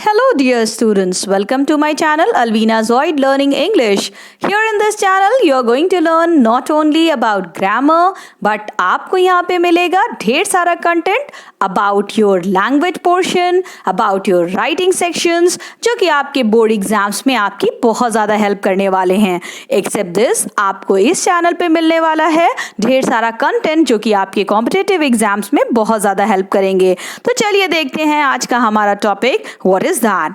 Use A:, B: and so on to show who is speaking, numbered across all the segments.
A: Hello, dear students. Welcome to my channel, Alvina Zoid Learning English. Here in this channel, you are going to learn not only about grammar, but आपको यहाँ पे मिलेगा ढेर सारा content about your language portion, about your writing sections, जो कि आपके board exams में आपकी बहुत ज़्यादा help करने वाले हैं. Except this, आपको इस channel पे मिलने वाला है ढेर सारा content जो कि आपके competitive exams में बहुत ज़्यादा help करेंगे. तो चलिए देखते हैं आज का हमारा topic. What is that?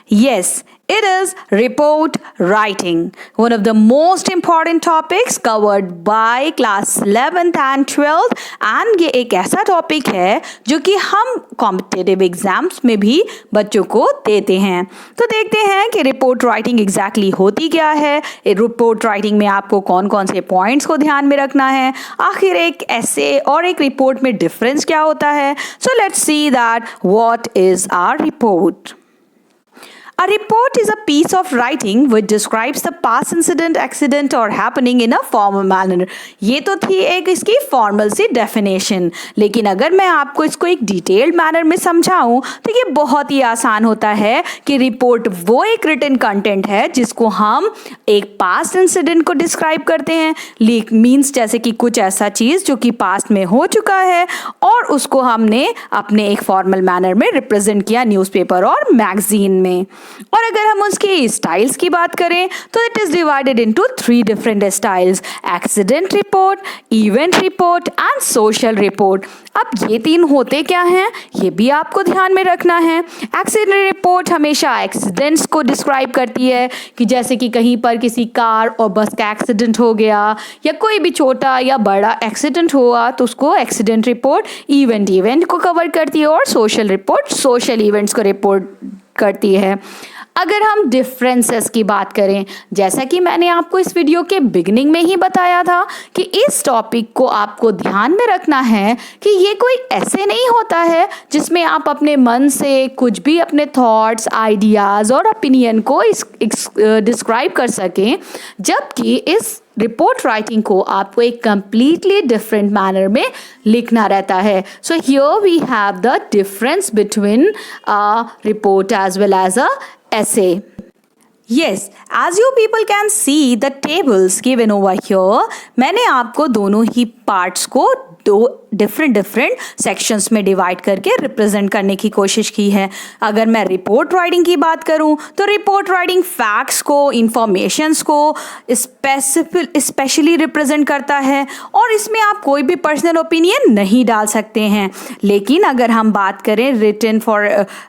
A: Yes, it is report writing, one of the most important topics covered by class 11th and 12th. And ये एक ऐसा topic है जो कि हम competitive exams में भी बच्चों को देते हैं. तो देखते हैं कि report writing exactly होती क्या है, report writing में आपको कौन कौन से points को ध्यान में रखना है, आखिर एक essay और एक report में difference क्या होता है. So let's see that what is our report. A report is a piece of writing which describes the past incident, accident or happening in a formal manner. ये तो थी एक इसकी फॉर्मल सी डेफिनेशन, लेकिन अगर मैं आपको इसको एक डिटेल्ड मैनर में समझाऊं तो ये बहुत ही आसान होता है कि रिपोर्ट वो एक रिटन कंटेंट है जिसको हम एक पास्ट इंसिडेंट को डिस्क्राइब करते हैं. मीन्स जैसे कि कुछ ऐसा चीज़ जो कि पास्ट में हो चुका है और उसको हमने अपने एक फॉर्मल मैनर में रिप्रेजेंट किया न्यूज़पेपर और मैगजीन में. और अगर हम उसके स्टाइल्स की बात करें तो it is divided into 3 different styles: accident report, event report and social report. अब ये 3 होते क्या हैं ये भी आपको ध्यान में रखना है. एक्सीडेंट रिपोर्ट हमेशा एक्सीडेंट्स को डिस्क्राइब करती है कि जैसे कि कहीं पर किसी कार और बस का एक्सीडेंट हो गया या कोई भी छोटा या बड़ा एक्सीडेंट हुआ तो उसको एक्सीडेंट रिपोर्ट. इवेंट को कवर करती है और सोशल रिपोर्ट सोशल इवेंट्स को रिपोर्ट करती है. अगर हम डिफरेंसेस की बात करें, जैसा कि मैंने आपको इस वीडियो के बिगिनिंग में ही बताया था कि इस टॉपिक को आपको ध्यान में रखना है कि ये कोई ऐसे नहीं होता है जिसमें आप अपने मन से कुछ भी अपने थॉट्स, आइडियाज़ और ओपिनियन को डिस्क्राइब कर सकें, जबकि इस रिपोर्ट राइटिंग को आपको एक कंप्लीटली डिफरेंट मैनर में लिखना रहता है. So here we have the difference between report as well as a essay. Yes, as you people can see the tables given over here, मैंने आपको दोनों ही पार्ट्स को 2 डिफरेंट सेक्शंस में डिवाइड करके रिप्रेजेंट करने की कोशिश की है. अगर मैं रिपोर्ट राइटिंग की बात करूं तो रिपोर्ट राइटिंग फैक्ट्स को, इंफॉर्मेशंस को स्पेशली रिप्रेजेंट करता है और इसमें आप कोई भी पर्सनल ओपिनियन नहीं डाल सकते हैं. लेकिन अगर हम बात करें रिटन फॉर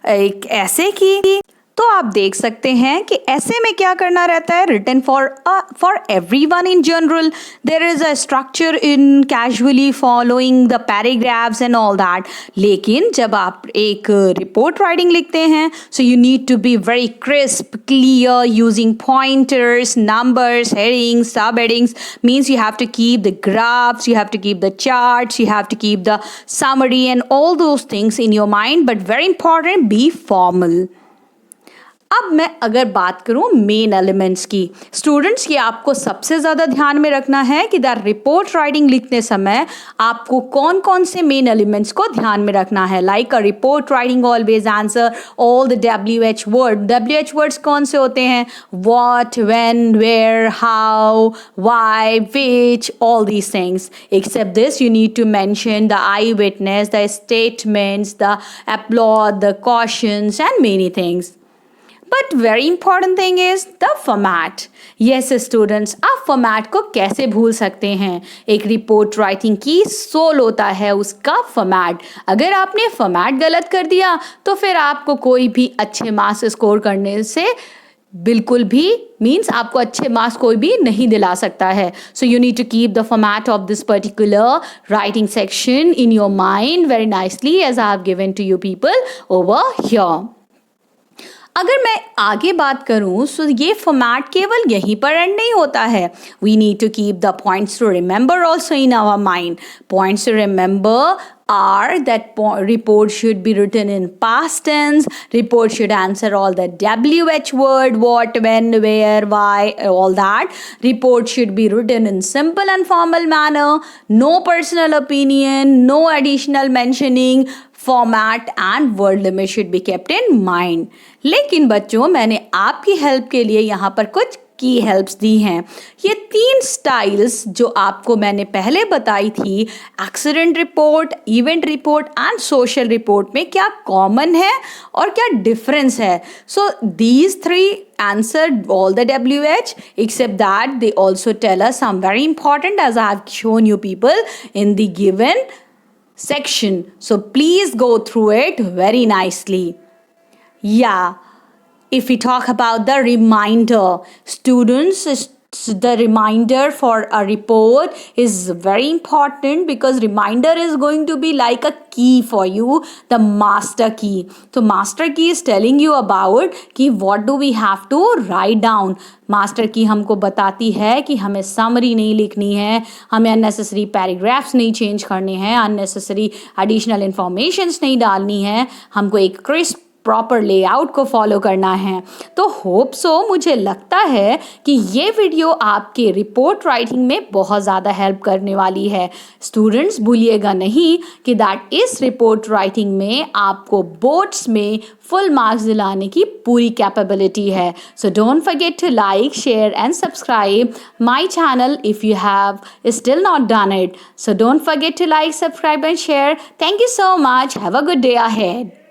A: एक ऐसे की तो आप देख सकते हैं कि ऐसे में क्या करना रहता है. Written for everyone in general, there is a structure in casually following the paragraphs and all that. लेकिन जब आप एक रिपोर्ट राइटिंग लिखते हैं so you need to be very crisp, clear, using pointers, numbers, headings, sub headings. Means you have to keep the graphs, you have to keep the charts, you have to keep the summary and all those things in your mind, but very important, be formal. अब मैं अगर बात करूं main elements की, students ये आपको सबसे ज़्यादा ध्यान में रखना है कि द रिपोर्ट राइटिंग लिखते समय आपको कौन कौन से मेन एलिमेंट्स को ध्यान में रखना है. Like a report writing always answer all the WH word. WH words कौन से होते हैं? What, when, where, how, why, which, all these things. Except this you need to mention the eye witness, the statements, the upload, the cautions and many things. But very important thing is the format. Yes students, आप format को कैसे भूल सकते हैं? एक report writing की soul होता है उसका format. अगर आपने format गलत कर दिया तो फिर आपको कोई भी अच्छे मार्क्स स्कोर करने से बिल्कुल भी मीन्स आपको अच्छे मार्क्स कोई भी नहीं दिला सकता है. So you need to keep the format of this particular writing section in your mind very nicely as I have given to you people over here. अगर मैं आगे बात करूं तो ये फॉर्मेट केवल यहीं पर एंड नहीं होता है. We need to keep the points to remember also in our mind. Points to remember are that report should be written in past tense. Report should answer all the WH word, what, when, where, why, all that. Report should be written in simple and formal manner. No personal opinion, no additional mentioning. Format and word limit should be kept in mind. लेकिन बच्चों, मैंने आपकी help के लिए यहाँ पर कुछ की हेल्प्स दी हैं। ये 3 स्टाइल्स जो आपको मैंने पहले बताई थी, accident report, event report and social report में क्या कॉमन है और क्या डिफरेंस है। So these 3 answered all the WH, except that they also tell us some very important, as I have shown you people in the given section. So please go through it very nicely. Yeah. If we talk about the reminder, students, the reminder for a report is very important because reminder is going to be like a key for you, the master key. So master key is telling you about कि what do we have to write down. Master की हमको बताती है कि हमें summary नहीं लिखनी है, हमें अननेसेसरी पैराग्राफ्स नहीं चेंज करने हैं, अननेसेसरी एडिशनल इंफॉर्मेशंस नहीं डालनी है, हमको एक क्रिस्प प्रॉपर लेआउट को फॉलो करना है। तो होप सो, मुझे लगता है कि ये वीडियो आपके रिपोर्ट राइटिंग में बहुत ज़्यादा हेल्प करने वाली है। स्टूडेंट्स, भूलिएगा नहीं कि दैट इस रिपोर्ट राइटिंग में आपको बोर्ड्स में फुल मार्क्स दिलाने की पूरी कैपेबिलिटी है। So don't forget to like, share and subscribe my channel if you have still not done it. So don't forget to like, subscribe and share. Thank you so much. Have a good day ahead.